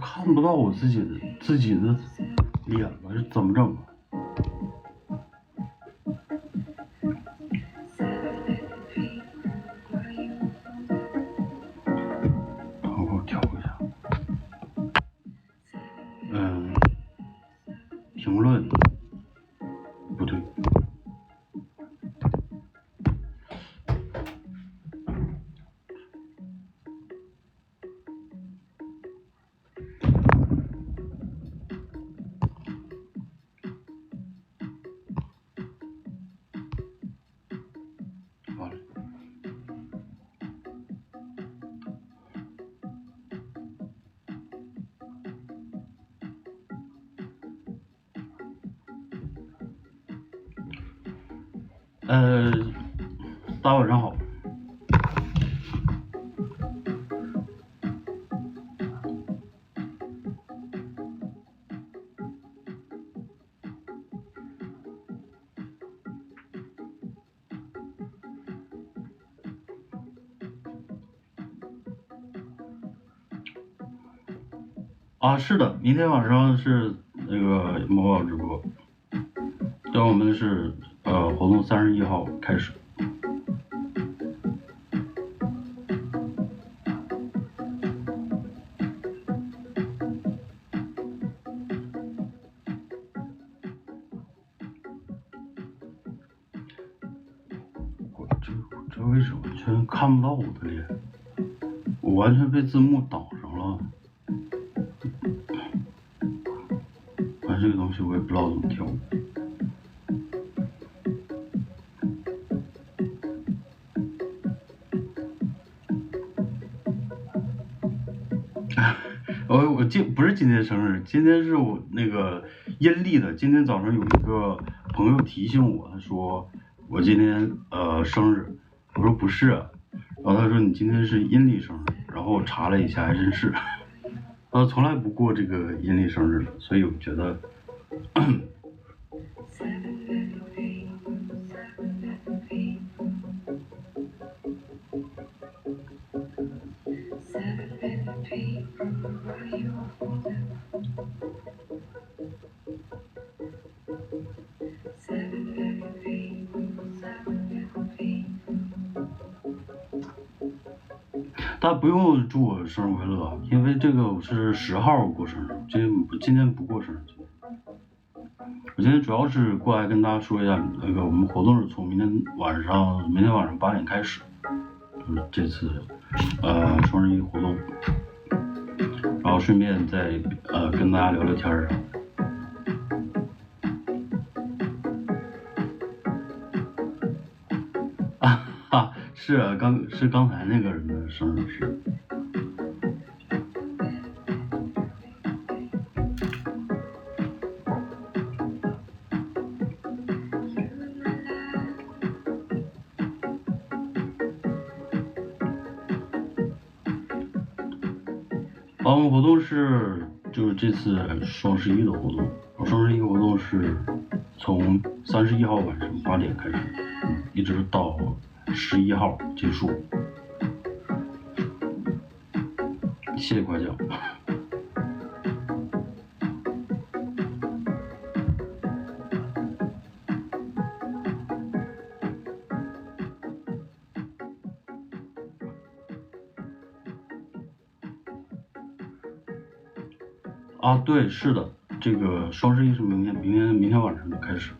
看不到我自己的脸了，是怎么整啊？然后给我调一下，评论不对。大家晚上好。啊，是的，明天晚上是那个某宝直播，对，我们是活动31号开始。我这为什么全看不到我的脸？我完全被字幕挡上了。反正这个东西我也不知道怎么调。我不是今天生日，今天是我那个阴历的。今天早上有一个朋友提醒我，他说我今天生日，我说不是，然后他说你今天是阴历生日，然后我查了一下，还真是，他从来不过这个阴历生日的，所以我觉得。大家不用祝我生日快乐，因为这个我是10号过生日，今天不过生日。我今天主要是过来跟大家说一下，那个我们活动是从明天晚上8点开始，就是这次双十一活动，然后顺便再跟大家聊聊天儿。是啊，刚才那个人的生日是。我们活动就是这次双十一的活动，双十一活动是从31号晚上8点开始，一直到11号结束。谢谢夸奖。啊，对，是的，这个双十一是明天晚上就开始。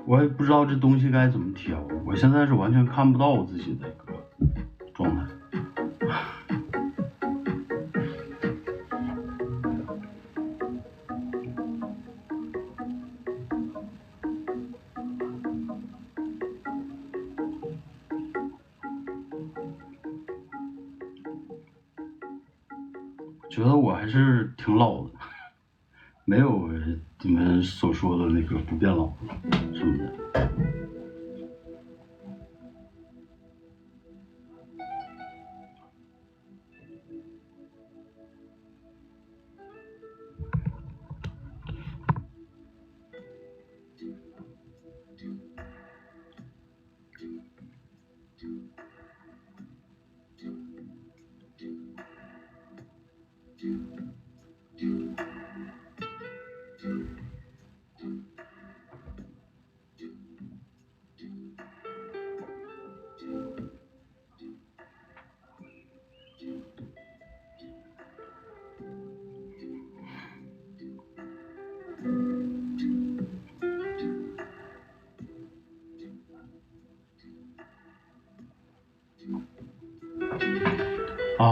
我也不知道这东西该怎么调，我现在是完全看不到我自己的一个状态。觉得我还是挺老的，没有你们所说的那个不变老什么的。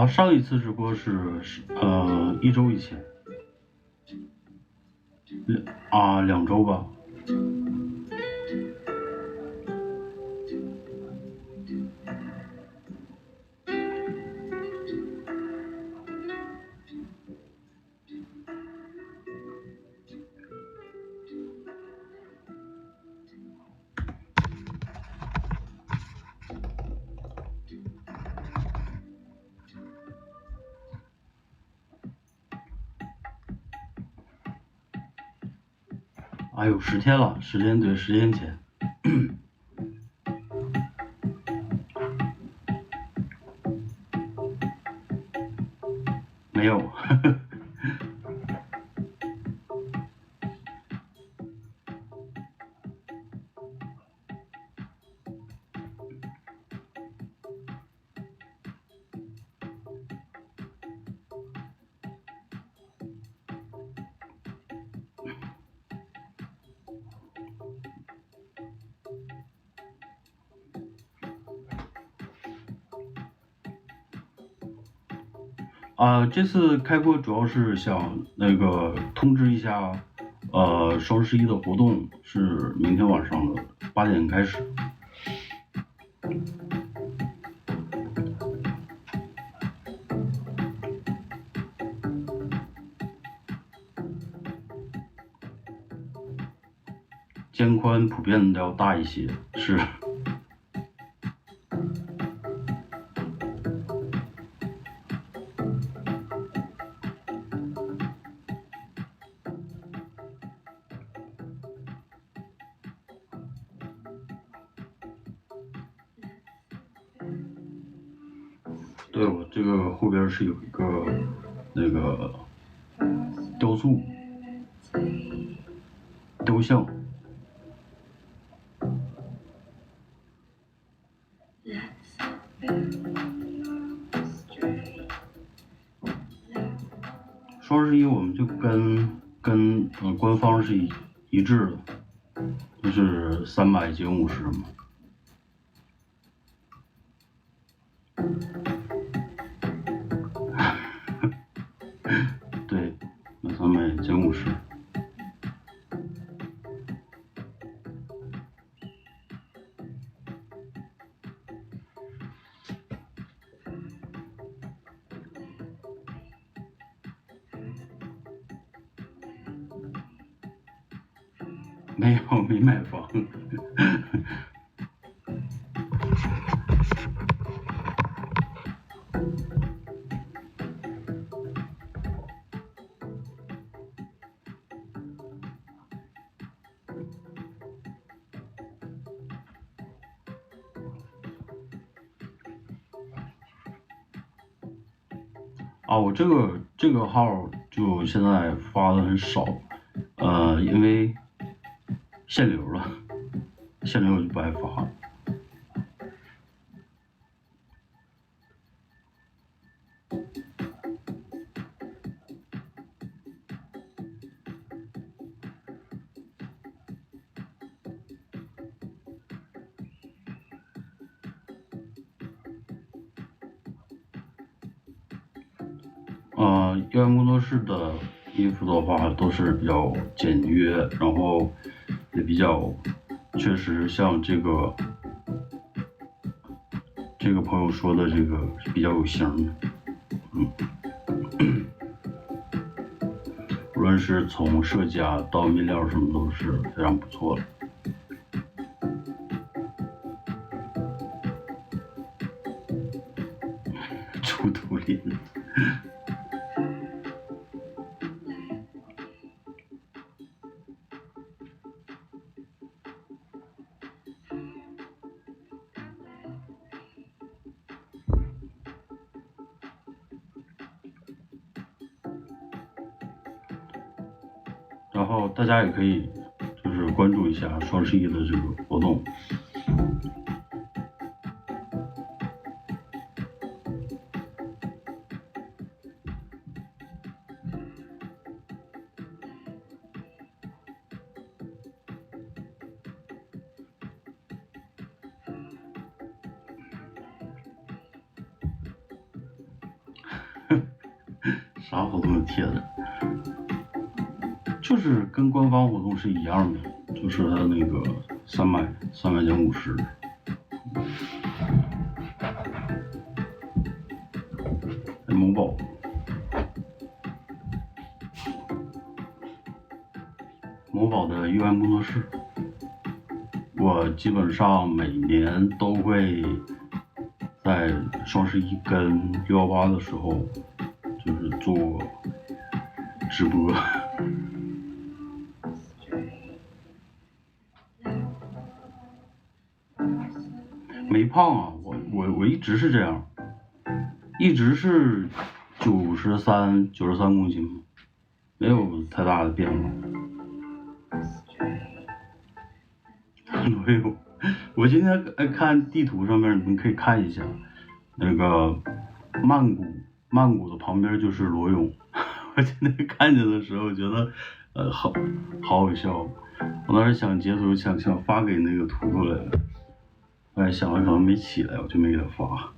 上一次直播是1周以前，2周吧。哎呦，10天了，10天对，10天前。没有。这次开播主要是想那个通知一下，双11的活动是明天晚上的8点开始。肩宽普遍的要大一些，是。对，我这个后边是有一个那个雕塑雕像。双11我们就跟官方是一致的，就是300减50嘛。对，那300减50。没有，没买房。我这个号就现在发的很少，因为限流了，限流我就不爱发。药研工作室的衣服的话都是比较简约，然后也比较确实像这个朋友说的这个比较有型的，无论是从设计到面料什么都是非常不错的。出图林。后大家也可以就是关注一下双11的这个活动。啥活动的贴的，就是跟官方活动是一样的，就是他那个300减50。某宝，某宝的亿万工作室，我基本上每年都会在双11跟618的时候，就是做直播。没胖啊，我一直是这样，一直是93公斤，没有太大的变化。没有，我今天看地图上面，你们可以看一下，那个曼谷的旁边就是罗涌。我今天看见的时候觉得，好好笑。我当时想截图，想发给那个图图来了，后来想了可能没起来，我就没给他发。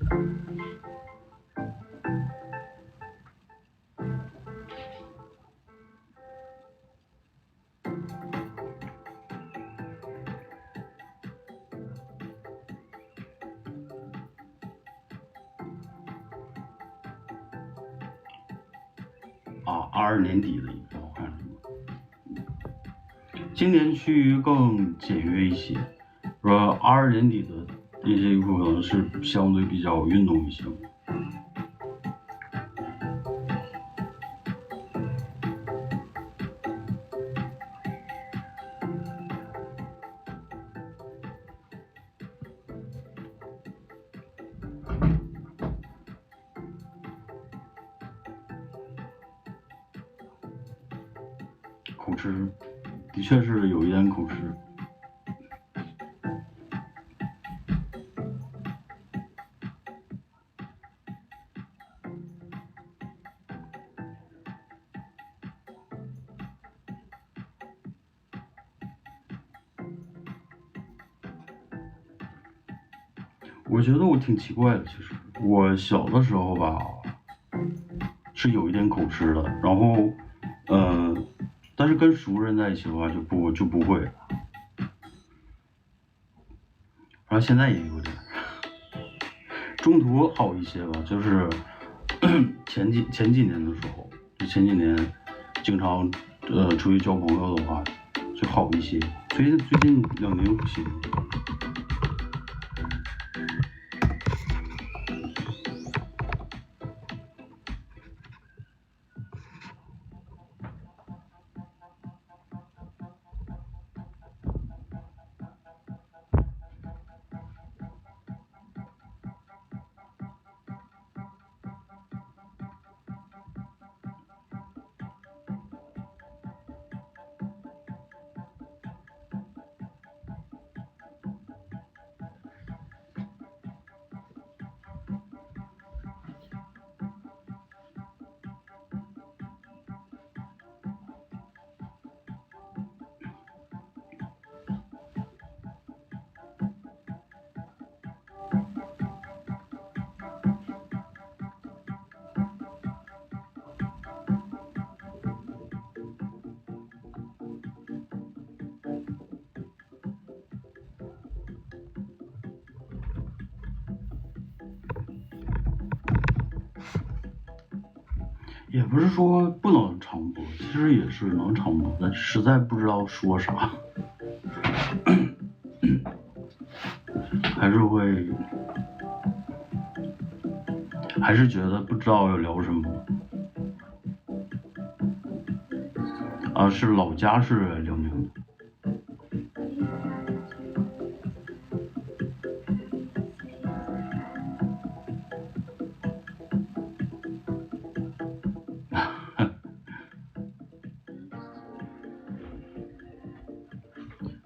22年底的衣服好看是吗？今年趋于更简约一些，说22年底的那些衣服可能是相对比较运动一些。口吃，的确是有一点口吃。我觉得我挺奇怪的，其实我小的时候吧，是有一点口吃的，然后，但是跟熟人在一起的话就不会，然后现在也有点，中途好一些吧，就是前几年的时候，就前几年经常出去交朋友的话就好一些，最近2年不行。也不是说不能常播，其实也是能常播，但实在不知道说啥，还是觉得不知道要聊什么。啊，是老家是辽宁的。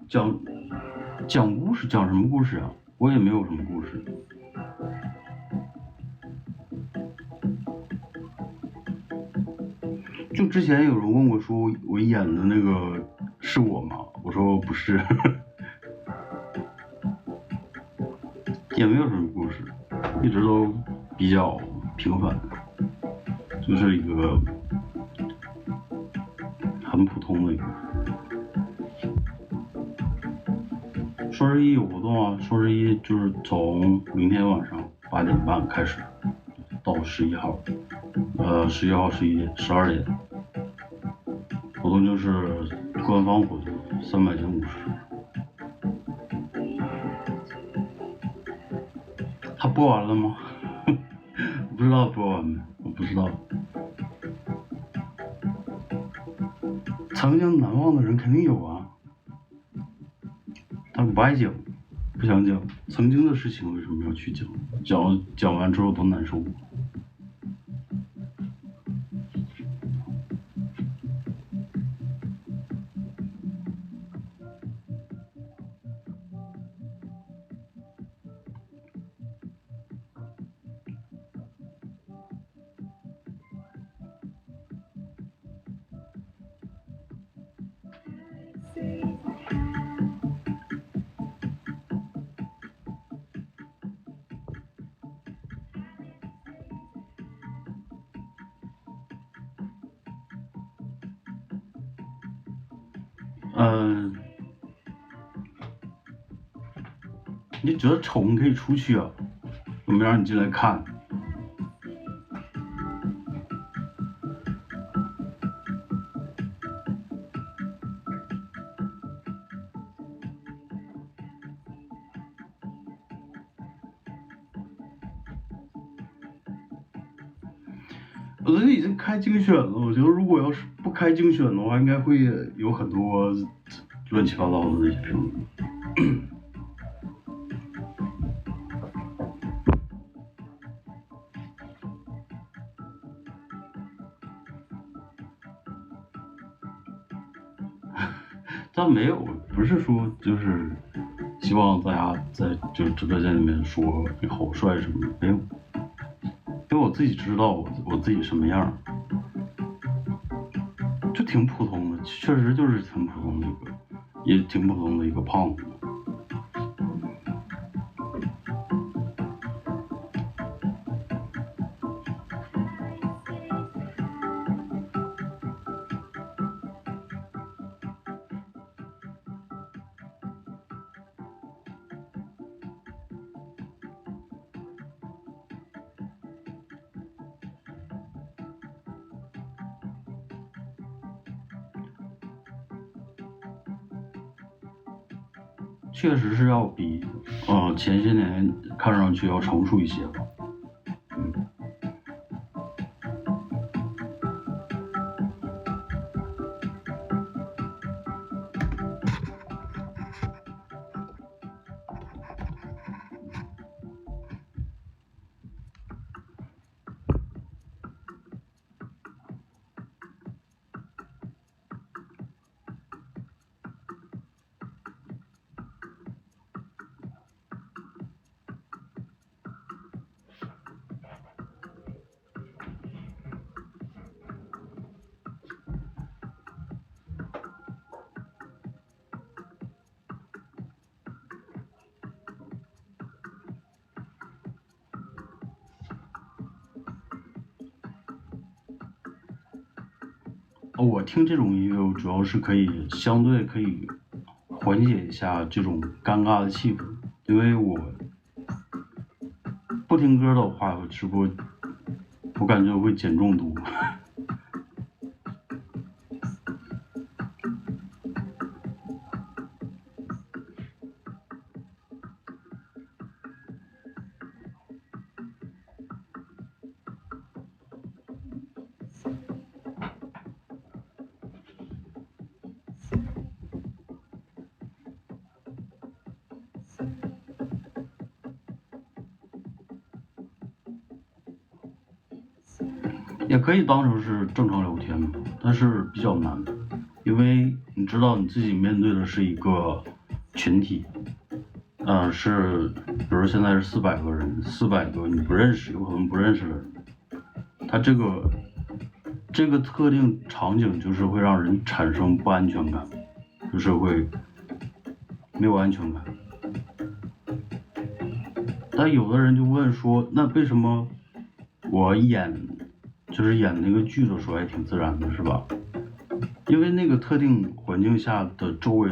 讲故事，讲什么故事啊？我也没有什么故事。就之前有人问我说我演的那个是我吗？我说不是，也没有什么故事，一直都比较平凡，就是一个很普通的一个。双十一有活动啊，双十一就是从明天晚上8点半开始，到11号，11号11点12点，活动就是官方活动，300减50。他播完了吗？我不知道播完没，我不知道。曾经难忘的人肯定有啊，他不爱讲，不想讲曾经的事情，为什么要去讲？讲完之后多难受。你觉得丑，你可以出去啊，我没让你进来看。我这已经开精选了，我觉得如果要是不开精选的话，应该会有很多乱七八糟的那些评论。但没有，不是说就是希望大家在就直播间里面说你好帅什么的，没有，因为我自己知道我自己什么样，就挺普通的，确实就是很普通的一个，也挺普通的一个胖子。确实是要比前些年看上去要成熟一些吧。我听这种音乐主要是相对可以缓解一下这种尴尬的气氛，因为我不听歌的话，我直播我感觉我会碱中毒。也可以当成是正常聊天，但是比较难，因为你知道你自己面对的是一个群体，是，比如现在是400个人，400个你不认识，有可能不认识的人，他这个特定场景就是会让人产生不安全感，就是会没有安全感。但有的人就问说，那为什么我演那个剧的时候还挺自然的，是吧？因为那个特定环境下的周围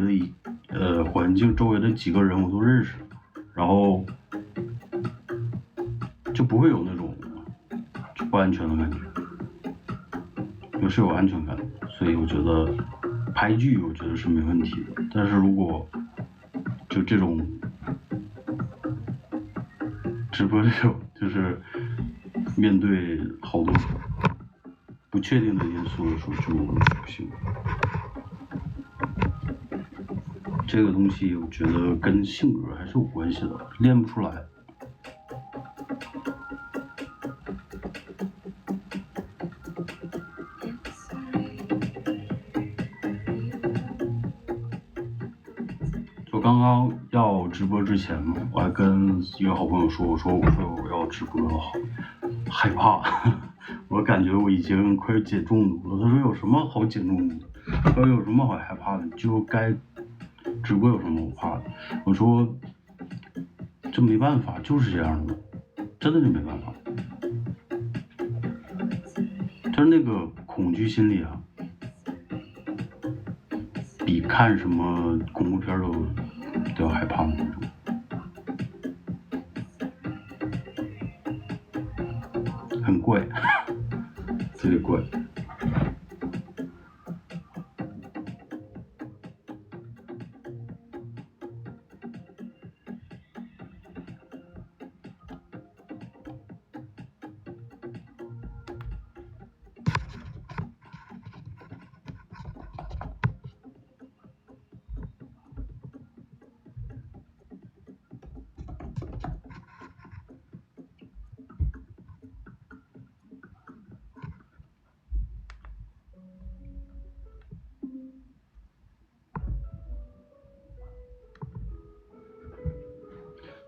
的环境周围的几个人我都认识，然后就不会有那种不安全的感觉，就是有安全感，所以我觉得拍剧我觉得是没问题的。但是如果就这种直播这种就是面对好多不确定的因素的时候就不行。这个东西我觉得跟性格还是有关系的，练不出来。就刚刚要直播之前嘛，我还跟一个好朋友说，我说我要直播了，好害怕，我感觉我已经快减重毒了。他说有什么好减重毒的？他说有什么好害怕的？就该直播有什么好怕的？我说这没办法，就是这样的，真的就没办法。就是那个恐惧心理啊，比看什么恐怖片都要害怕的那种。很怪，特别怪。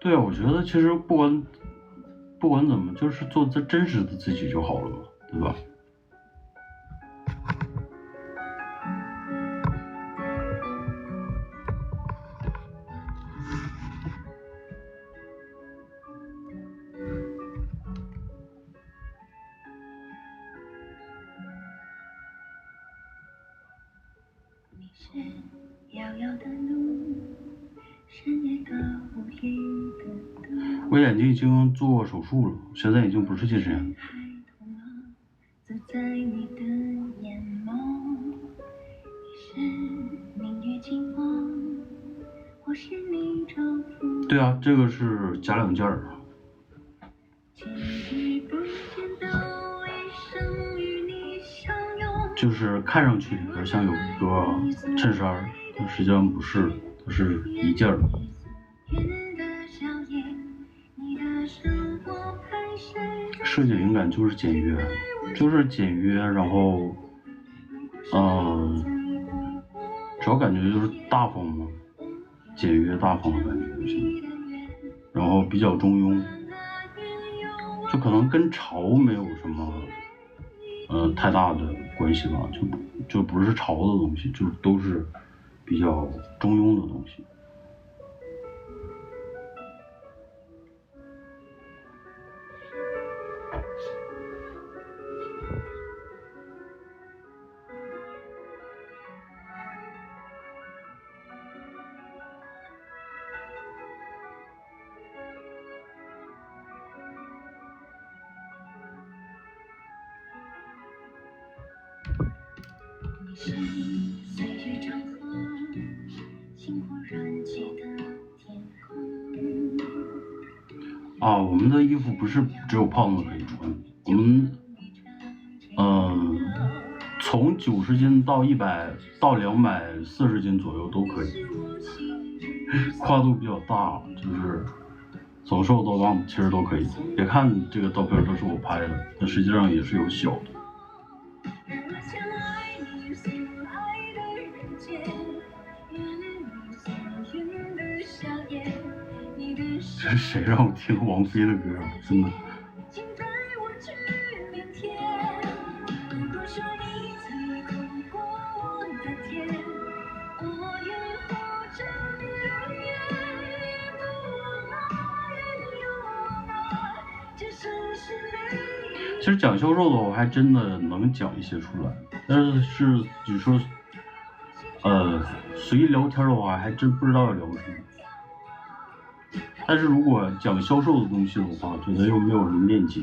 对啊，我觉得其实不管怎么，就是做真实的自己就好了嘛，对吧？我眼睛已经做手术了，现在已经不是近视眼了。对啊，这个是假两件儿。就是看上去里边像有一个衬衫，但实际上不是，它是一件儿。设计灵感就是简约，然后，主要感觉就是大方嘛，简约大方的感觉就行，然后比较中庸，就可能跟潮没有什么太大的关系吧，就不是潮的东西，就都是比较中庸的东西。啊，我们的衣服不是只有胖子可以穿，我们从90斤到100到240斤左右都可以，跨度比较大，就是从瘦到胖其实都可以。别看这个照片都是我拍的，但实际上也是有小的。这谁让我听王菲的歌？真的。其实讲销售的话，我还真的能讲一些出来，但是你说，随意聊天的话，还真不知道要聊什么。但是如果讲销售的东西的话，觉得又没有什么链接。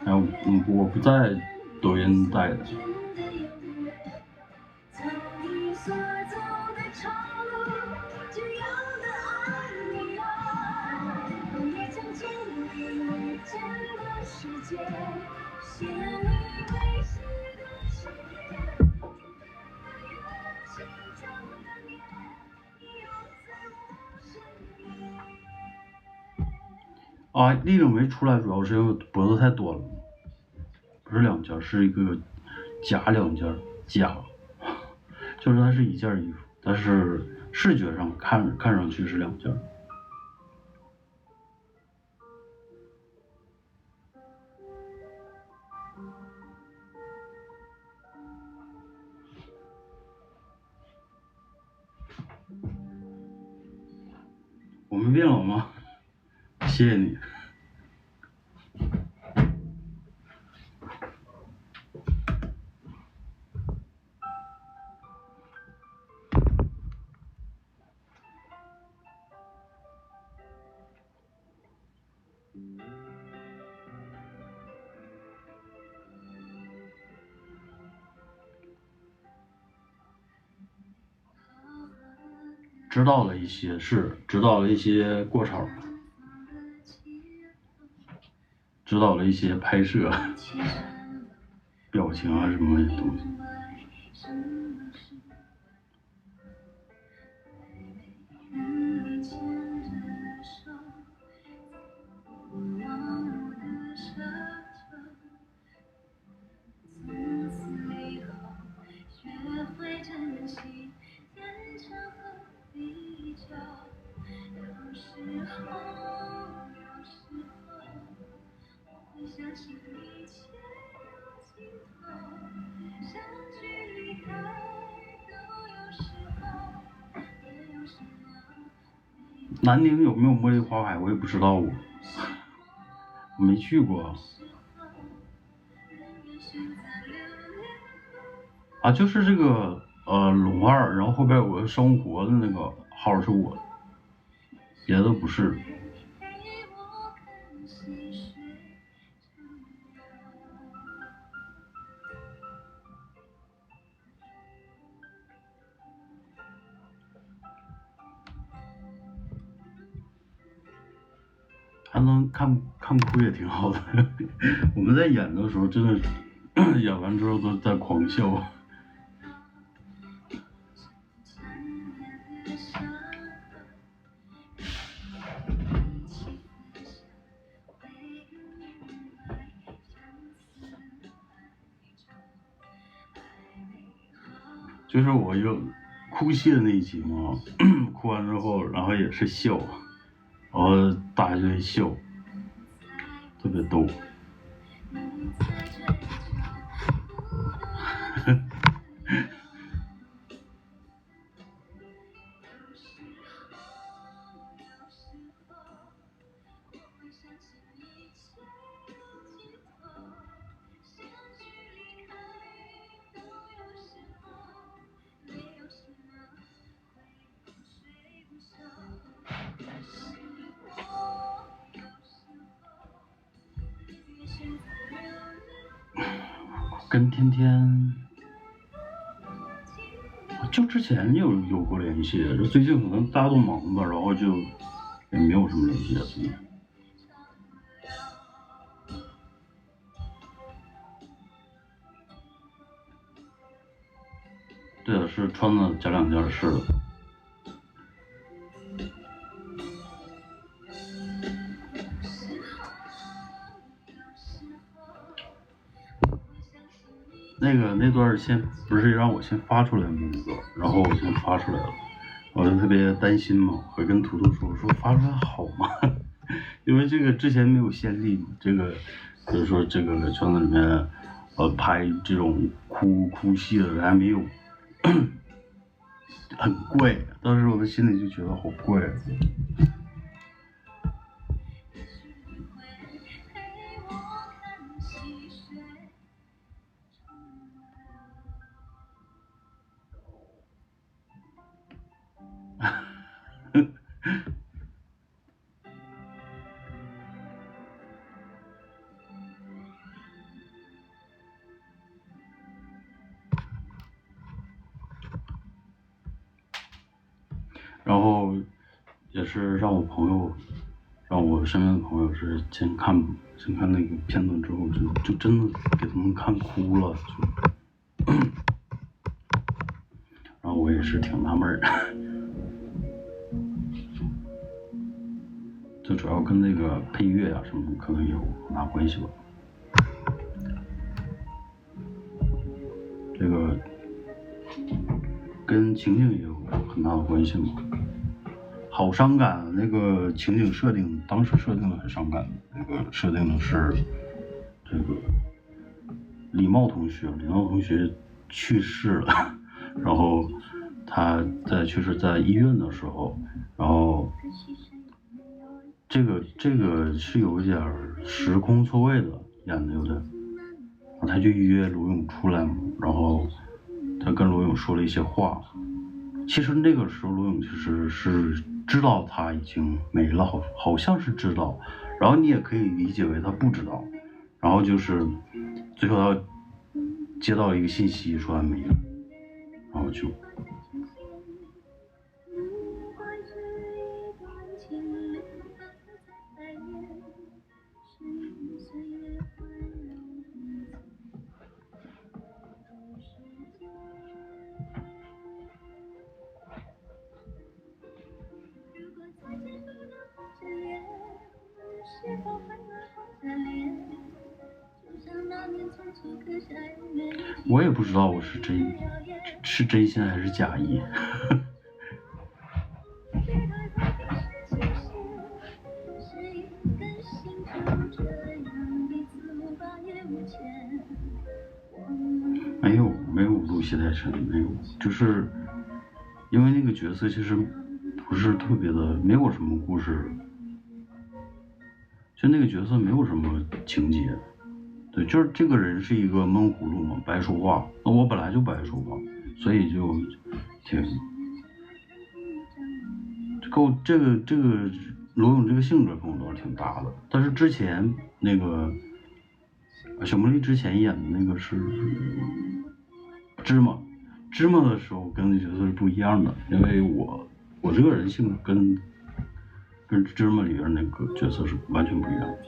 哎，我不在抖音带的。啊，立领没出来，主要是因为脖子太短了，不是两件，是一个假两件，假，就是它是一件衣服，但是视觉上看上去是两件。我没变老吗？谢谢你。知道了一些，知道了一些过场，知道了一些拍摄表情啊什么东西。南宁有没有茉莉花海？我也不知道，我没去过。啊，就是这个龙2，然后后边有个生活的那个号是我的，别的不是。还能看哭也挺好的。我们在演的时候，真的演完之后都在狂笑。就是我有哭戏的那一集嘛，哭完之后，然后也是笑，然后大家就会笑，特别逗。跟天天就之前有过联系，就最近可能大家都忙吧，然后就也没有什么联系了。对的，是穿的假两件，是的。那段先不是让我先发出来吗？然后我先发出来了，我就特别担心嘛，会跟图图说发出来好吗？因为这个之前没有先例嘛，这个就是说这个圈子里面拍这种哭戏的人还没有，很怪，当时我的心里就觉得好怪。然后也是让我身边的朋友是先看那个片段之后，就真的给他们看哭了，然后我也是挺纳闷的，就主要跟那个配乐啊什么可能有很大关系吧。这个跟情景也有很大的关系嘛。好伤感，那个情景设定，当时设定的很伤感。那个设定的是这个李茂同学去世了，然后他去世在医院的时候，然后这个是有一点时空错位的，演的有点。他就约罗勇出来嘛，然后他跟罗勇说了一些话。其实那个时候罗勇其实是知道他已经没了，好像是知道，然后你也可以理解为他不知道，然后就是最后他接到一个信息说他没了，然后就我也不知道我是真心还是假意。没有入戏太深，没有，就是因为那个角色其实不是特别的，没有什么故事，就那个角色没有什么情节。对，就是这个人是一个闷葫芦嘛，白说话。那我本来就白说话，所以就挺这个罗勇这个性格跟我倒是挺搭的。但是之前那个小魔力之前演的那个是芝麻的时候跟那角色是不一样的，因为我这个人性格跟芝麻里边那个角色是完全不一样的。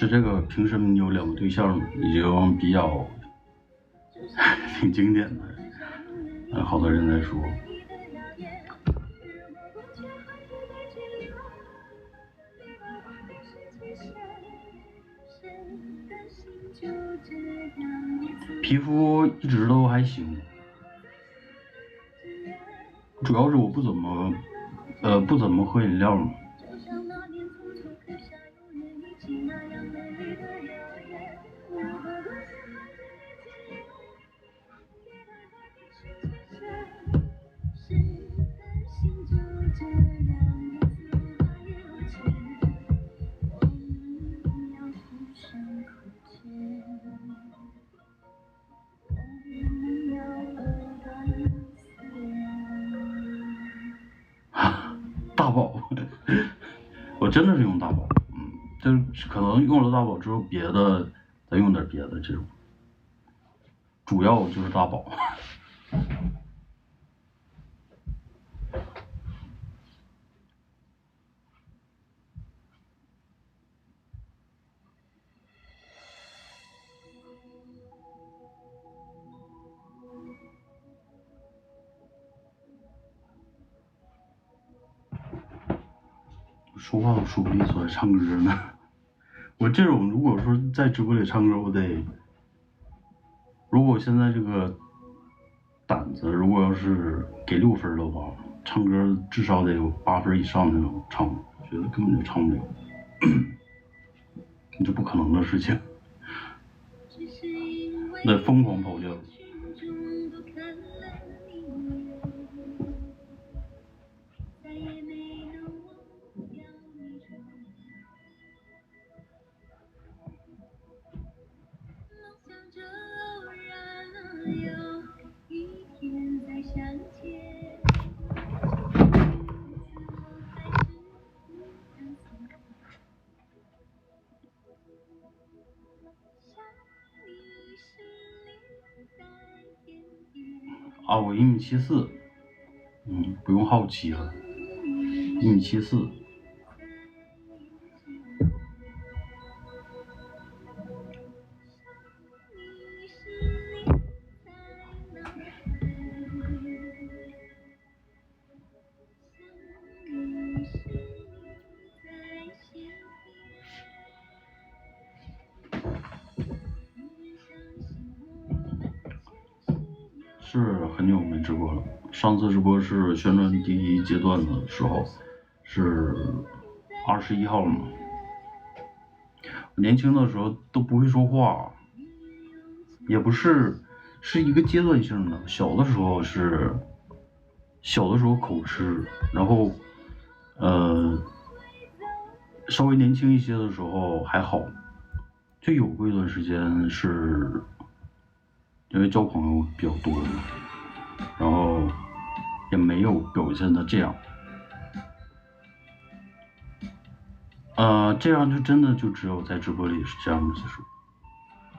这个凭什么你有2个对象已经比较挺经典的，好多人在说。皮肤一直都还行，主要是我不怎么喝饮料嘛。大宝，我真的是用大宝，就是可能用了大宝之后，别的再用点别的这种，主要就是大宝。说话都说不利索，还唱歌呢。我这种如果说在直播里唱歌，如果我现在这个胆子，如果要是给6分的话，唱歌至少得有8分以上那种唱，我觉得根本就唱不了，这不可能的事情。那疯狂咆哮。啊，我1.74米，不用好奇了，1.74米。是很久没直播了，上次直播是宣传第1阶段的时候，是21号嘛。我年轻的时候都不会说话，也不是，是一个阶段性的。小的时候口吃，然后稍微年轻一些的时候还好，就有过一段时间是因为交朋友比较多嘛，然后也没有表现的这样，这样就真的就只有在直播里是这样的，其实，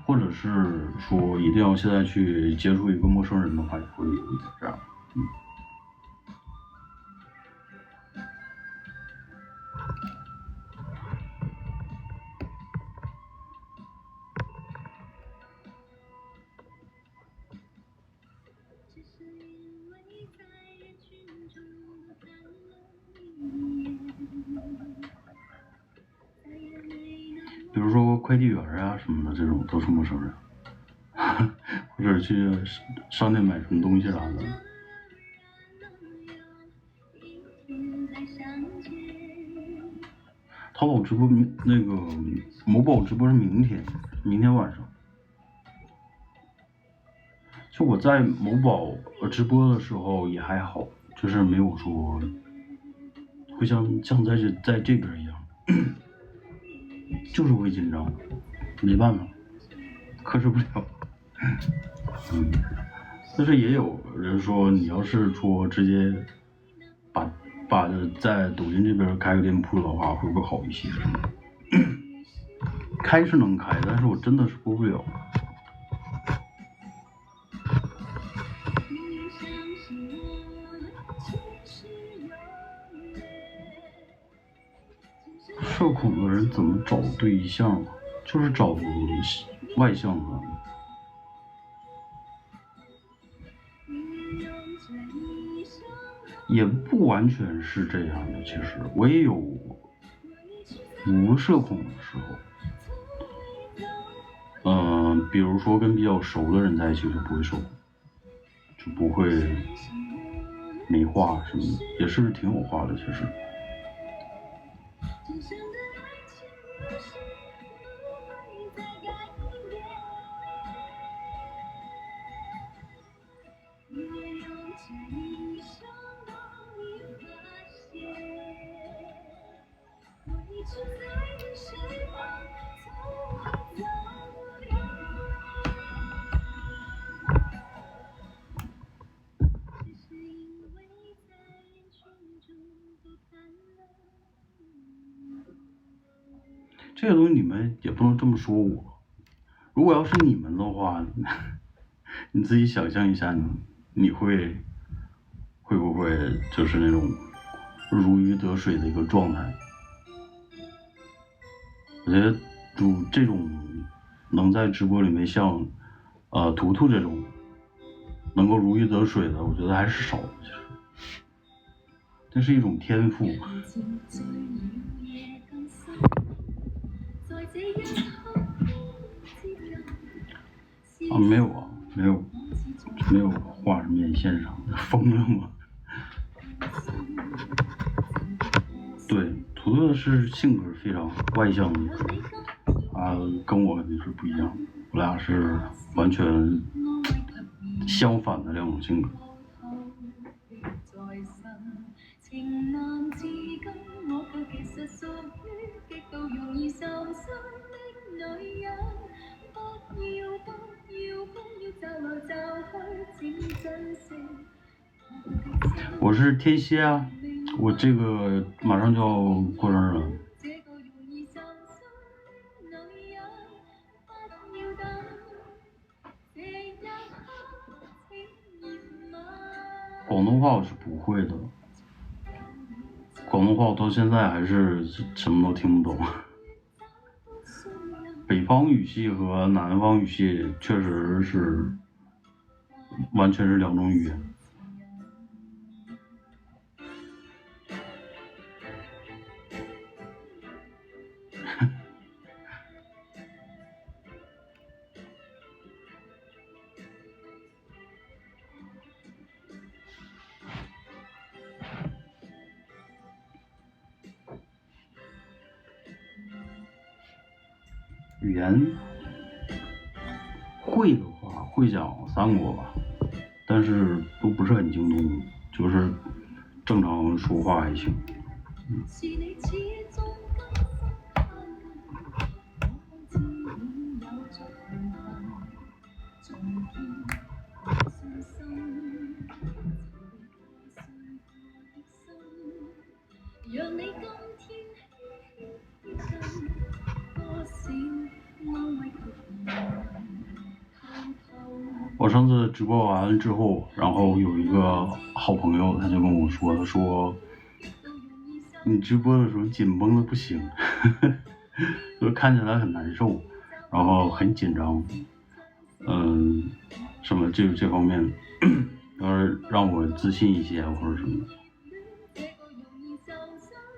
或者是说一定要现在去接触一个陌生人的话，也会有一点这样，比如说快递员啊什么的，这种都是陌生人，或者去商店买什么东西啥的。淘宝直播那个某宝直播是明天晚上。就我在某宝直播的时候也还好，就是没有说会像在这边一样，就是会紧张，没办法，克制不了。但是也有人说，你要是说直接把在抖音这边开个店铺的话，会不会好一些？开是能开，但是我真的是播不了。社恐的人怎么找对象？就是找外向的。也不完全是这样的，其实我也有不社恐的时候，比如说跟比较熟的人在一起就不会社恐，就不会没话什么的，也是挺有话的，其实。这个东西你们也不能这么说我，如果要是你们的话，你自己想象一下，你会不会就是那种如鱼得水的一个状态？我觉得这种能在直播里面像图图这种能够如鱼得水的，我觉得还是少的，其实。这是一种天赋。啊，没有啊，没有画是面线上的，疯了吗？对，图图是性格非常外向的，跟我肯定是不一样，我俩是完全相反的两种性格。我是天蝎啊，我这个马上就要过生日了。广东话我是不会的，广东话我到现在还是什么都听不懂。北方语系和南方语系确实是完全是两种语言。语言会的话会讲3国吧，但是都不是很精通，就是正常说话还行。我上次直播完之后，然后有一个好朋友，他就跟我说，他说你直播的时候紧绷的不行，就看起来很难受，然后很紧张，什么这方面，要是让我自信一些或者什么。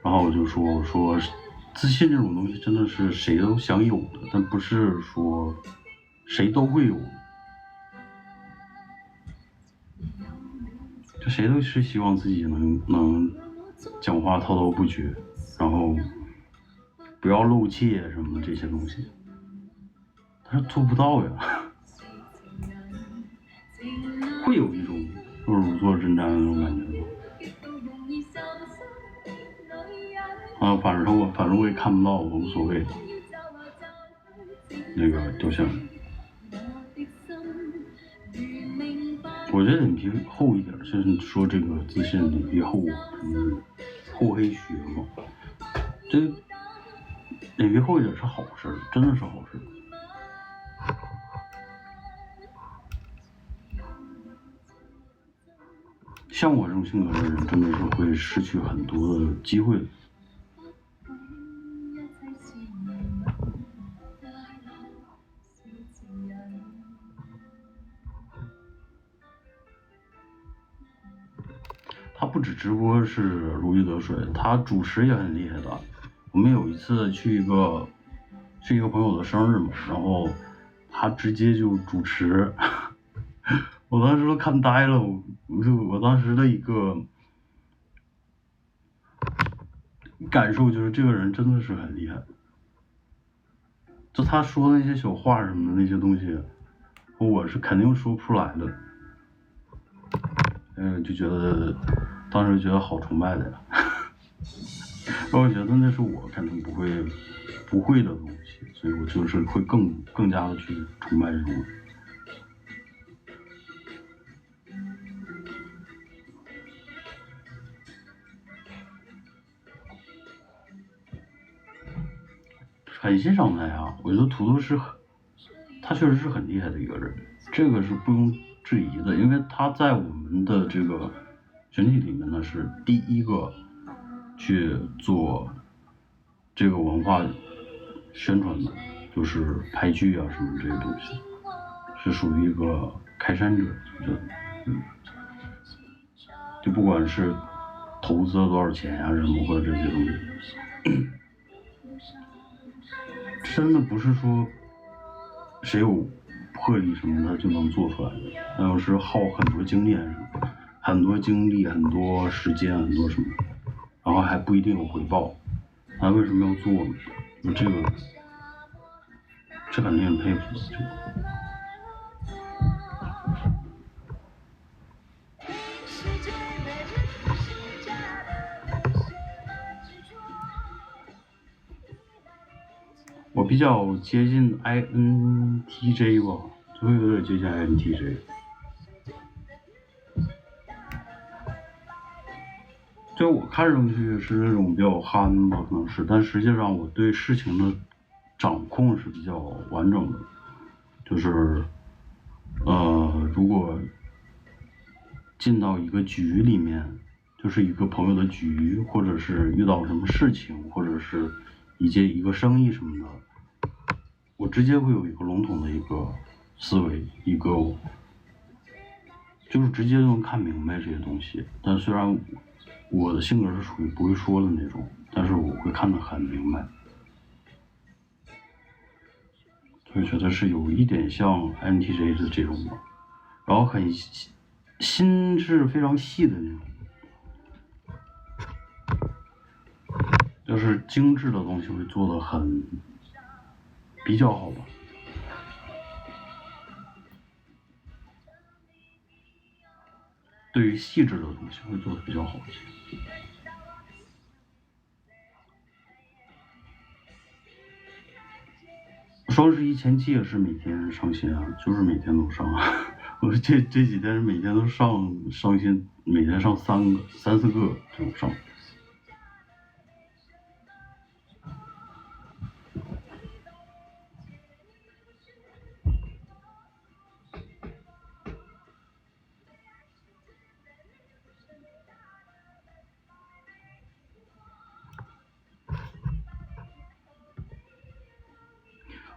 然后我就说自信这种东西真的是谁都想有的，但不是说谁都会有，就谁都是希望自己能讲话滔滔不绝，然后不要露怯什么这些东西，但是做不到呀。会有一种如坐针毡的那种感觉吗？反正我也看不到，无所谓。那个就像，我觉得脸皮厚一点，就是说这个自信脸皮厚，厚黑学嘛，这脸皮厚一点是好事，真的是好事。像我这种性格的人，真的是会失去很多的机会。他不止直播是如鱼得水，他主持也很厉害的。我们有一次去一个朋友的生日嘛，然后他直接就主持，我当时都看呆了，我当时的一个感受就是这个人真的是很厉害，就他说的那些小话什么的那些东西，我是肯定说不出来的。就觉得当时觉得好崇拜的呀。我觉得那是我肯定不会的东西，所以我就是会更加的去崇拜这种人。很欣赏他呀，我觉得图图他确实是很厉害的一个人，这个是不容置疑的，因为他在我们的这个群体里面呢是第一个去做这个文化宣传的，就是拍剧啊什么这些东西，是属于一个开山者，我觉得，就不管是投资了多少钱呀、什么或者这些东西，真的不是说谁有魄力什么的就能做出来的，那要是耗很多精力，很多精力、很多时间、很多什么，然后还不一定有回报，那为什么要做呢？就这个，这很令人佩服的。这个我比较接近 INTJ 吧，就会有点接近 INTJ。就我看上去是那种比较憨吧，可能是，但实际上我对事情的掌控是比较完整的，就是如果进到一个局里面，就是一个朋友的局，或者是遇到什么事情，或者是一个生意什么的，我直接会有一个笼统的一个思维，一个就是直接就能看明白这些东西。但虽然我的性格是属于不会说的那种，但是我会看得很明白，所以觉得是有一点像 INTJ 的这种的，然后心是非常细的那种。就是精致的东西会做得很比较好吧。对于细致的东西会做得比较好一些。双十一前期也是每天上新啊，就是每天都上啊。我这几天是每天都上新，每天上34个这种上。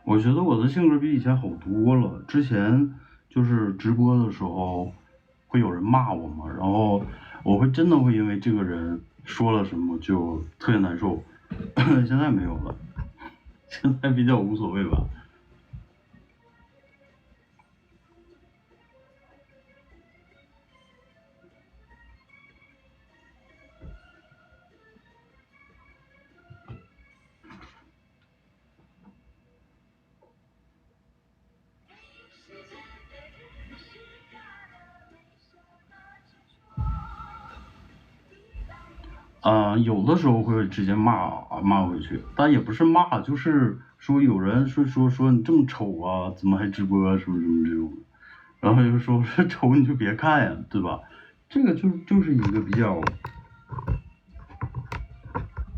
我觉得我的性格比以前好多了。之前就是直播的时候，会有人骂我嘛，然后我会真的会因为这个人说了什么就特别难受。现在没有了，现在比较无所谓吧。有的时候会直接骂回去，但也不是骂，就是说有人说你这么丑啊，怎么还直播啊，什么什么这种，然后就说丑你就别看呀，对吧？这个就是一个比较，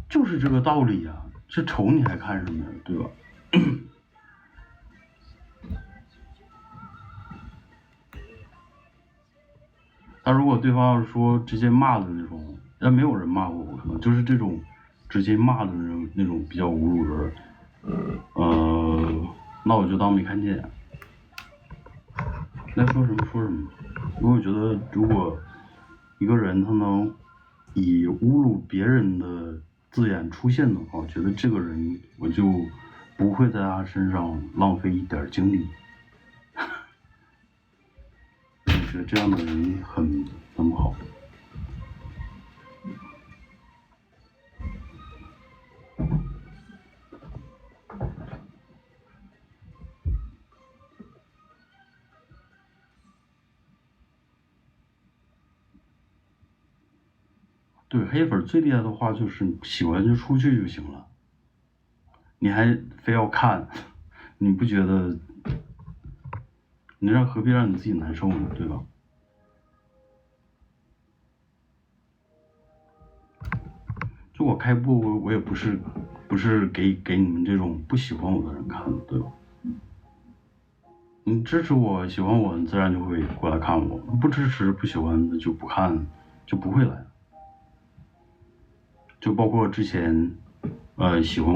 就是这个道理呀，这丑你还看什么呀，对吧？但如果对方要是说直接骂的那种，但没有人骂过我，可能就是这种直接骂的那种比较侮辱人，那我就当没看见，该说什么说什么。因为我觉得如果一个人他能以侮辱别人的字眼出现的话，我觉得这个人我就不会在他身上浪费一点精力。我觉得这样的人很不好。对，黑粉最厉害的话就是你喜欢就出去就行了，你还非要看，你不觉得你何必让你自己难受呢，对吧？就我开播，我也不是给你们这种不喜欢我的人看的，对吧？你支持我喜欢我，你自然就会过来看我；不支持不喜欢的就不看，就不会来。就包括之前喜欢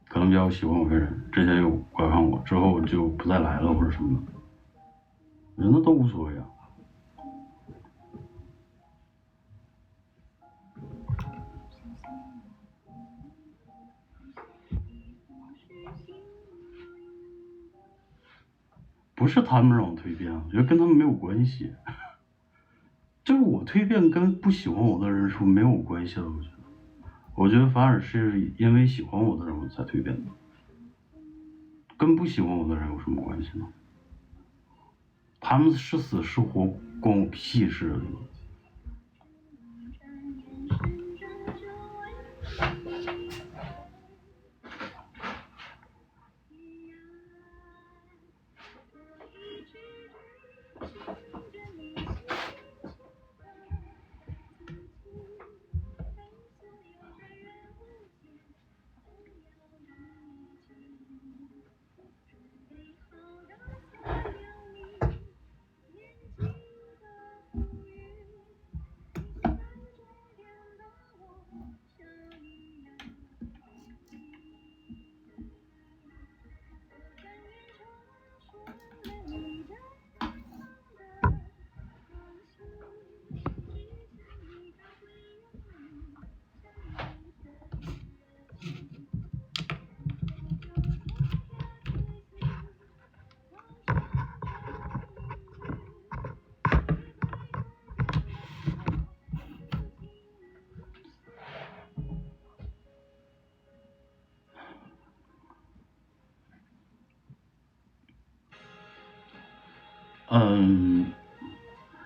可能比较喜欢我的人，之前有过来看我，之后就不再来了或者什么的，我觉得都无所谓啊。不是他们让我蜕变，我觉得跟他们没有关系。就是我蜕变跟不喜欢我的人是没有关系的，我觉得反而是因为喜欢我的人我才蜕变的，跟不喜欢我的人有什么关系呢？他们是死是活关我屁事。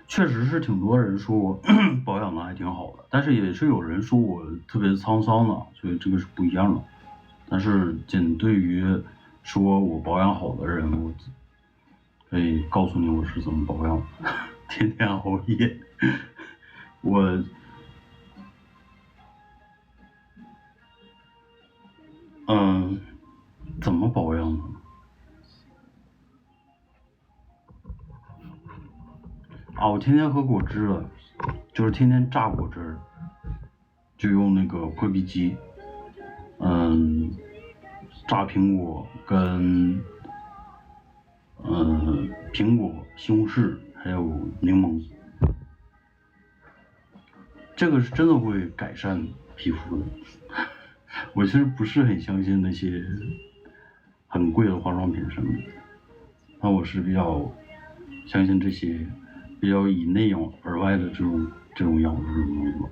确实是挺多人说我保养的还挺好的，但是也是有人说我特别沧桑的，所以这个是不一样的。但是仅对于说我保养好的人，我可以告诉你我是怎么保养的，天天熬夜。我怎么保养呢？我天天喝果汁了，就是天天榨果汁，就用那个破壁机，榨苹果跟苹果、西红柿还有柠檬，这个是真的会改善皮肤的。我其实不是很相信那些很贵的化妆品什么的，那我是比较相信这些比较以内养而外的这种养的这种东西吧。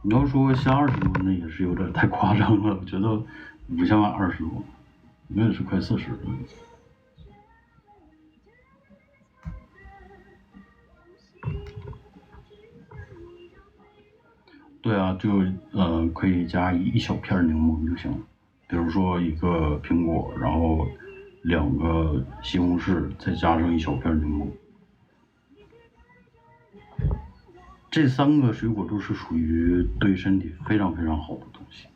你要说像20多那也是有点太夸张了，我觉得不像20多，应该是快40了。对啊，就可以加一小片柠檬就行了，比如说一个苹果，然后2个西红柿，再加上一小片柠檬。这3个水果都是属于对身体非常非常好的东西，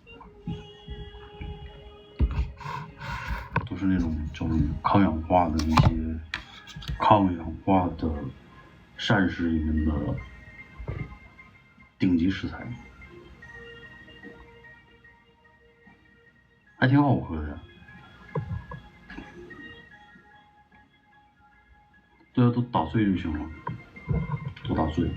都是那种抗氧化的一些抗氧化的膳食里面的顶级食材，还挺好喝的。对啊，都打碎就行了，都打碎。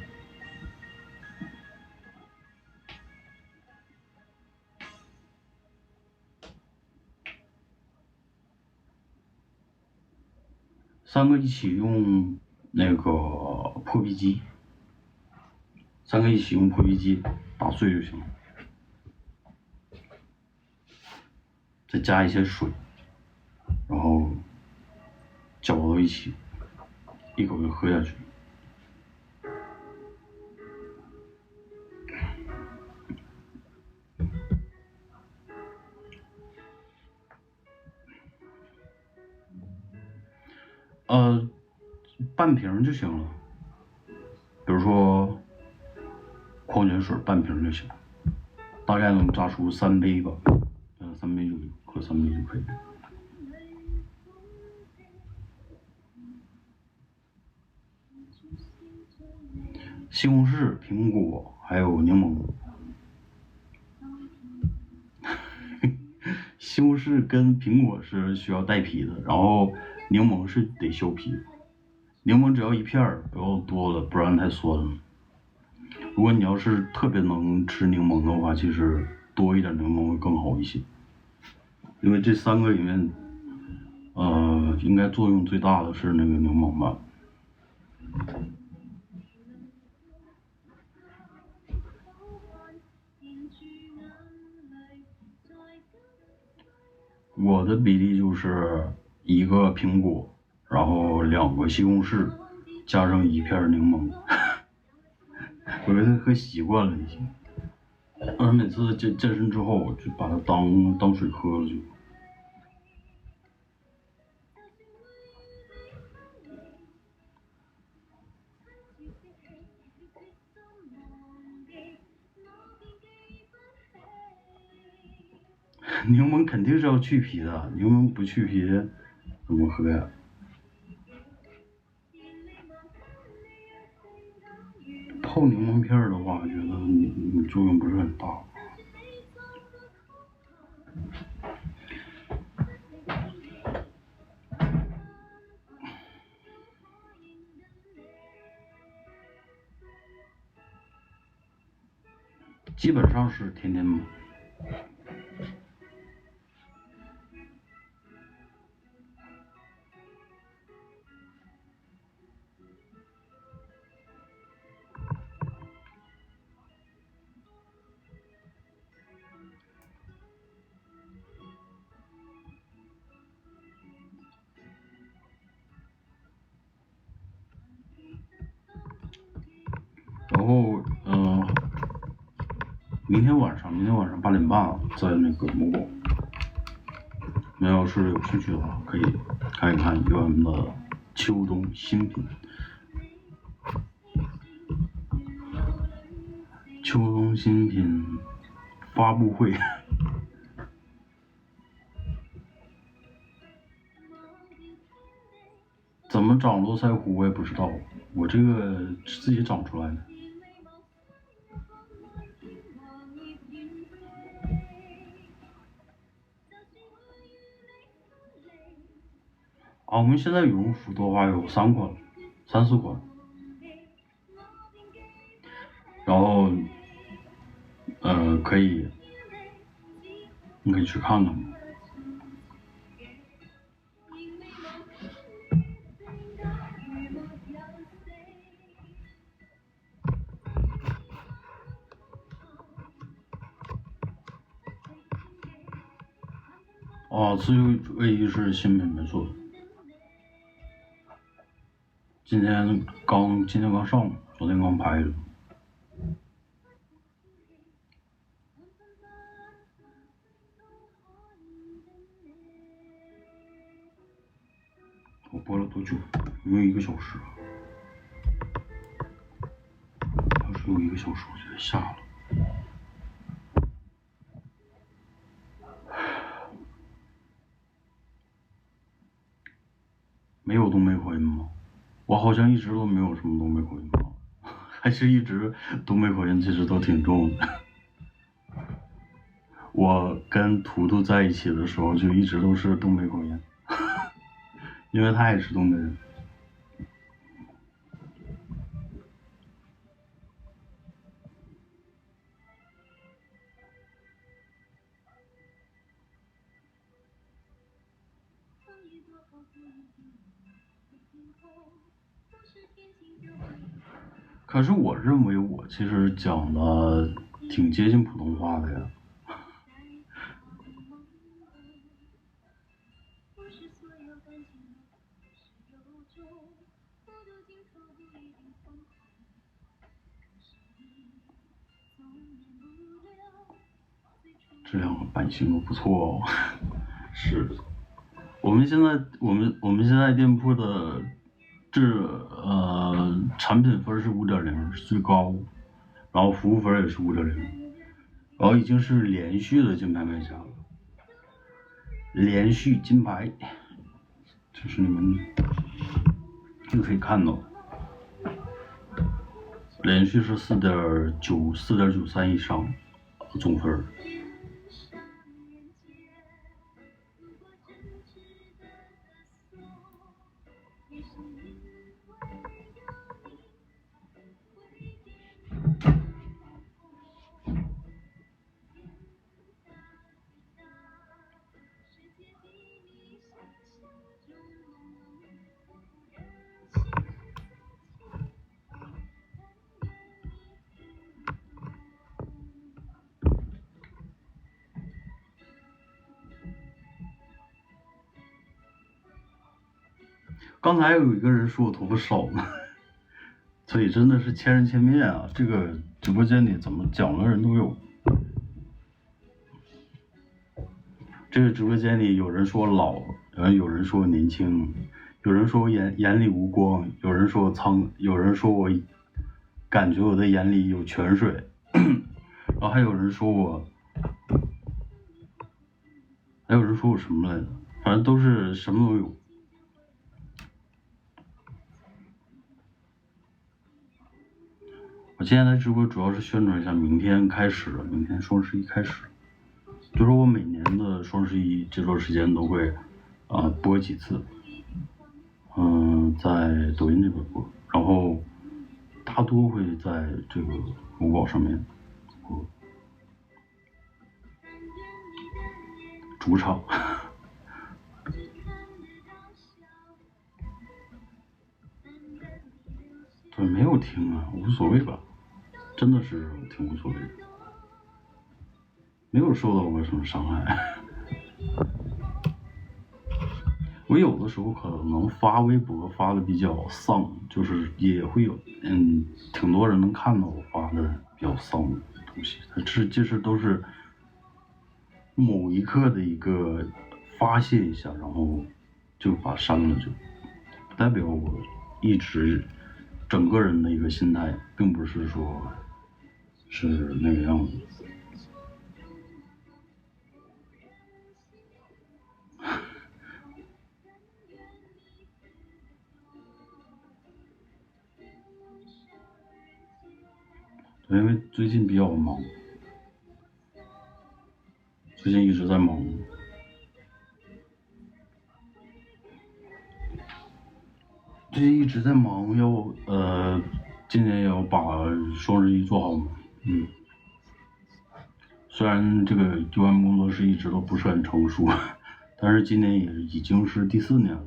3个一起用那个破壁机，3个一起用破壁机打碎就行了，再加一些水，然后搅到一起，一口就喝下去。半瓶就行了，比如说矿泉水半瓶就行，大概能榨出3杯吧，3杯就喝3杯就可以。西红柿、苹果还有柠檬。西红柿跟苹果是需要带皮的，然后柠檬是得削皮的。柠檬只要1片，不要多了，不然太酸了。如果你要是特别能吃柠檬的话，其实多一点柠檬会更好一些，因为这3个里面，应该作用最大的是那个柠檬吧。我的比例就是1个苹果，然后2个西红柿，加上1片柠檬。我觉得喝习惯了已经，而每次健身之后，就把它当水喝了就。柠檬肯定是要去皮的，柠檬不去皮怎么喝呀？泡柠檬片的话，我觉得作用不是很大。基本上是天天买。然后，明天晚上8点半在那个某宝，你要是有兴趣的话，可以看一看UM的秋冬新品。秋冬新品发布会，怎么长络腮胡我也不知道，我这个是自己长出来的。我们现在羽绒服的话有3款、3、4款，然后，你可以去看看。自由卫衣是新品没错，今天刚上，昨天刚拍的。我播了多久？有没有1个小时？要是有1个小时，我就下了。没有东北口音吗？我好像一直都没有什么东北口音吧，还是一直东北口音其实都挺重的。我跟图图在一起的时候就一直都是东北口音，因为他也是东北人。可是我认为我其实讲的挺接近普通话的呀。这2个版型都不错哦。是，我们现在店铺的产品分是5.0，是最高，然后服务分也是5.0，然后已经是连续的金牌卖家了，连续金牌，就是你们可以看到，连续是4.93以上总分。刚才有一个人说我头发少呢，所以真的是千人千面啊！这个直播间里怎么讲的人都有。这个直播间里有人说老，有人说年轻，有人说我眼里无光，有人说有人说我感觉我的眼里有泉水，然后还有人说我什么来着？反正都是什么都有。我今天来直播主要是宣传一下，明天开始了，明天双十一开始了。就是我每年的双十一这段时间都会播几次，在抖音这边播，然后大多会在这个某宝上面播。主场。对，没有听啊，无所谓吧，真的是挺无所谓的，没有受到过什么伤害。我有的时候可能发微博发的比较丧，就是也会有挺多人能看到我发的比较丧的东西，这都是某一刻的一个发泄一下，然后就把删了，就不代表我一直整个人的一个心态，并不是说是那个样子。因为最近比较忙，最近一直在忙。最近一直在忙，今年要把双十一做好嘛。虽然这个UM工作室一直都不是很成熟，但是今年也已经是第4年了，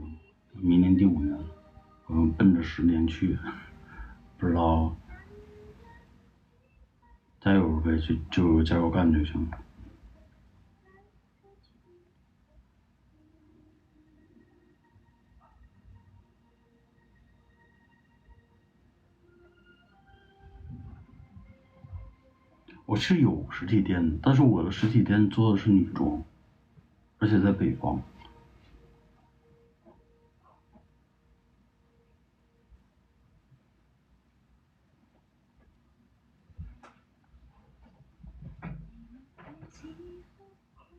明年第5年了，奔着10年去，不知道，加油呗，就加油干就行了。我是有实体店的，但是我的实体店做的是女装，而且在北方。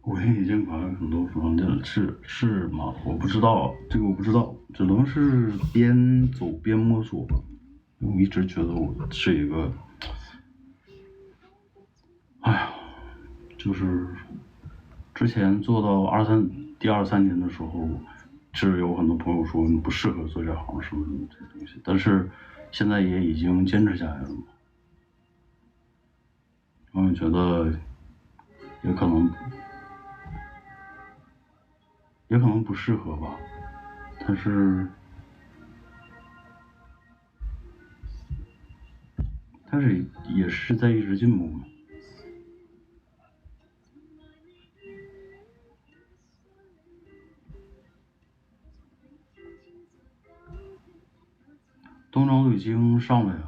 我已经好像很多服装店了，是吗？我不知道，这个我不知道，只能是边走边摸索吧。我一直觉得我是一个，哎呀，就是之前做到第二三年的时候，是有很多朋友说你不适合做这行什么什么这些东西，但是现在也已经坚持下来了嘛。我觉得也可能不适合吧，但是也是在一直进步嘛。冬装都已经上了呀。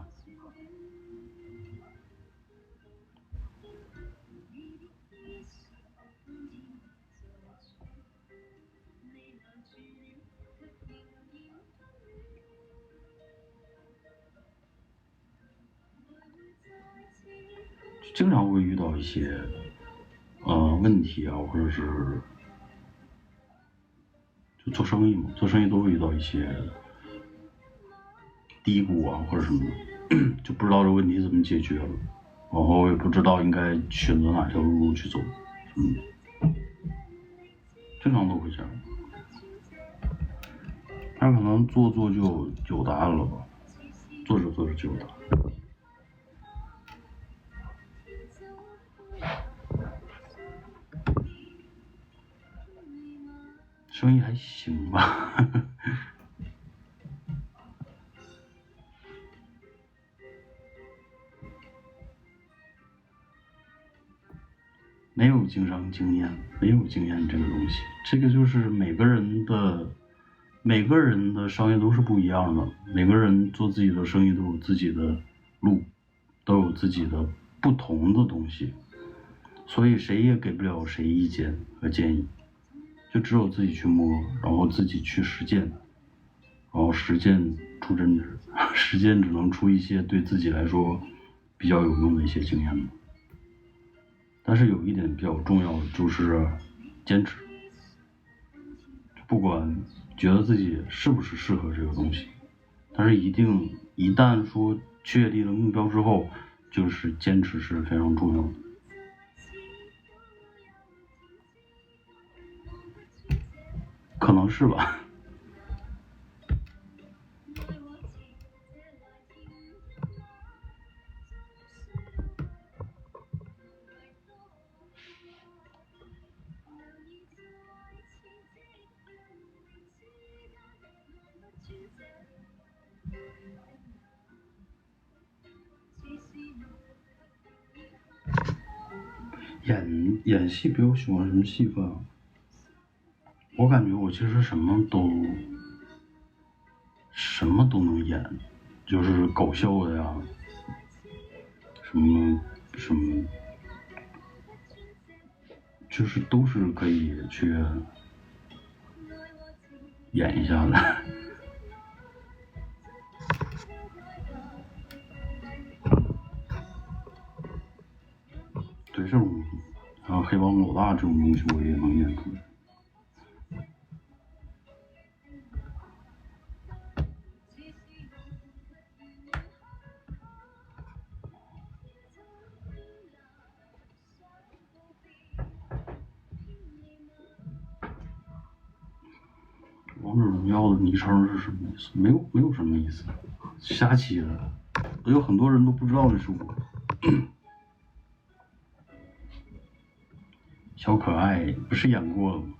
经常会遇到一些问题啊，或者是就做生意嘛，做生意都会遇到一些低谷啊或者什么的，就不知道这问题怎么解决了，然后也不知道应该选择哪条路去走，经常都会这样。但可能做就有答案了吧，做着做着就有答案。生意还行吧。没有经商经验，没有经验这个东西，这个就是每个人的每个人的商业都是不一样的，每个人做自己的生意都有自己的路，都有自己的不同的东西，所以谁也给不了谁意见和建议，就只有自己去摸，然后自己去实践，然后实践出真知，实践只能出一些对自己来说比较有用的一些经验。但是有一点比较重要的就是坚持，不管觉得自己是不是适合这个东西，但是一旦说确立了目标之后，就是坚持是非常重要的。可能是吧。演戏比较喜欢什么戏份啊？我感觉我其实什么都能演，就是搞笑的呀，什么，就是都是可以去演一下的。对这种，还有黑帮老大这种东西，我也能演出来。王者荣耀的昵称是什么意思？没有什么意思，瞎起的。有很多人都不知道那是我。小可爱不是演过了吗？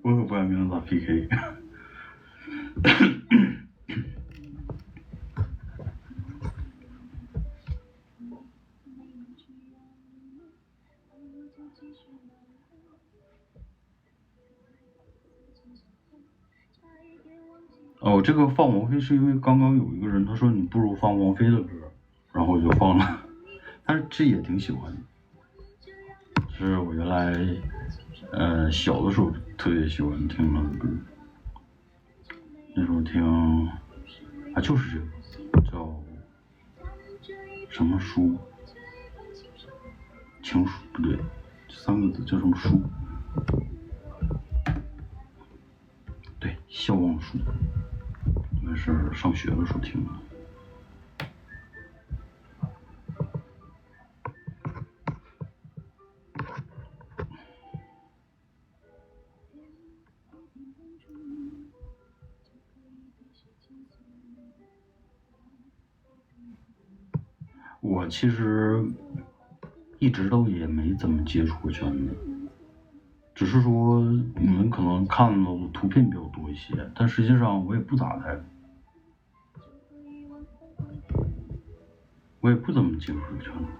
我可不敢跟他打 PK。哦，这个放王菲是因为刚刚有一个人他说你不如放王菲的歌，然后我就放了，但是这也挺喜欢的。是我原来小的时候特别喜欢听他的歌，那时候听啊就是这个叫什么书，情书不对，这3个字叫什么书？对，笑忘书，应该是上学的时候听的。我其实一直都也没怎么接触过圈子，只是说你们可能看到的图片比较多一些，但实际上我也不咋的，我也不怎么接触这个圈子。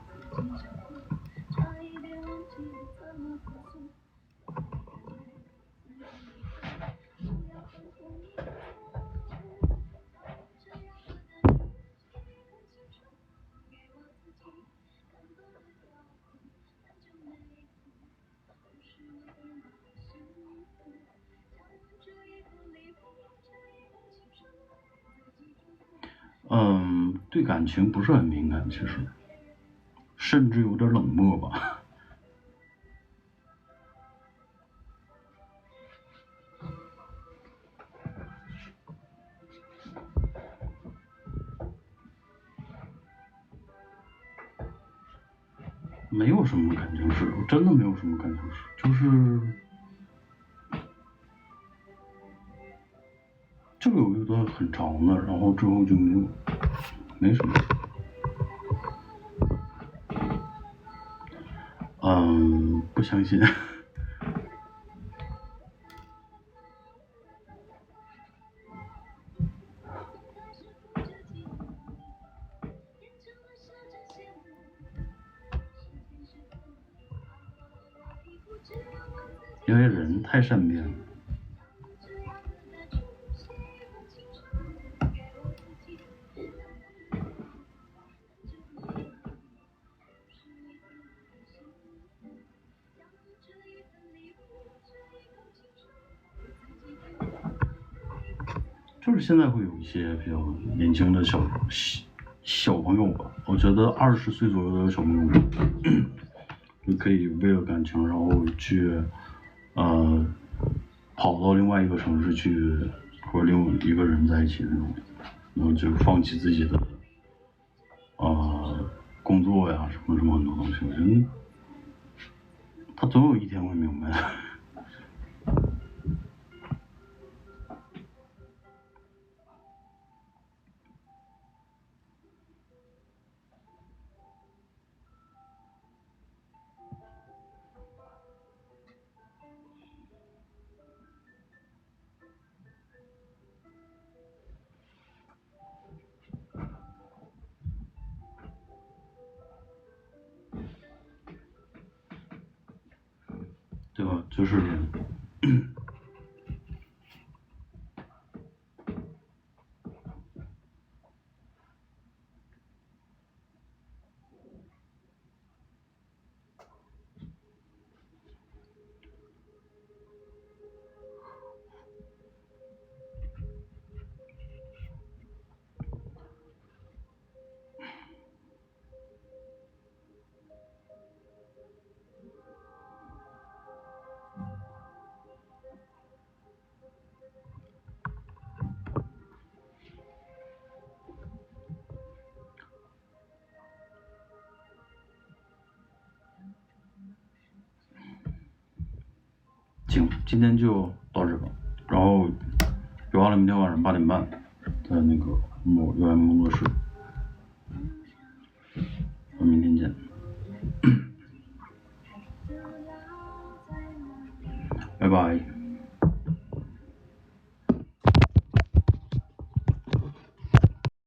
对感情不是很敏感，其实，甚至有点冷漠吧。没有什么感情史，我真的没有什么感情史，就是就有一段很长的，然后之后就没什么。不相信。因为人太善变了。就是现在会有一些比较年轻的小朋友吧，我觉得20岁左右的小朋友就可以为了感情，然后去跑到另外一个城市去和另一个人在一起那种，然后就放弃自己的工作呀什么什么很多东西，我觉得他总有一天会明白的。对吧？就是行，今天就到这吧，然后别忘了明天晚上8点半在那个UM工作室，我明天见，拜拜。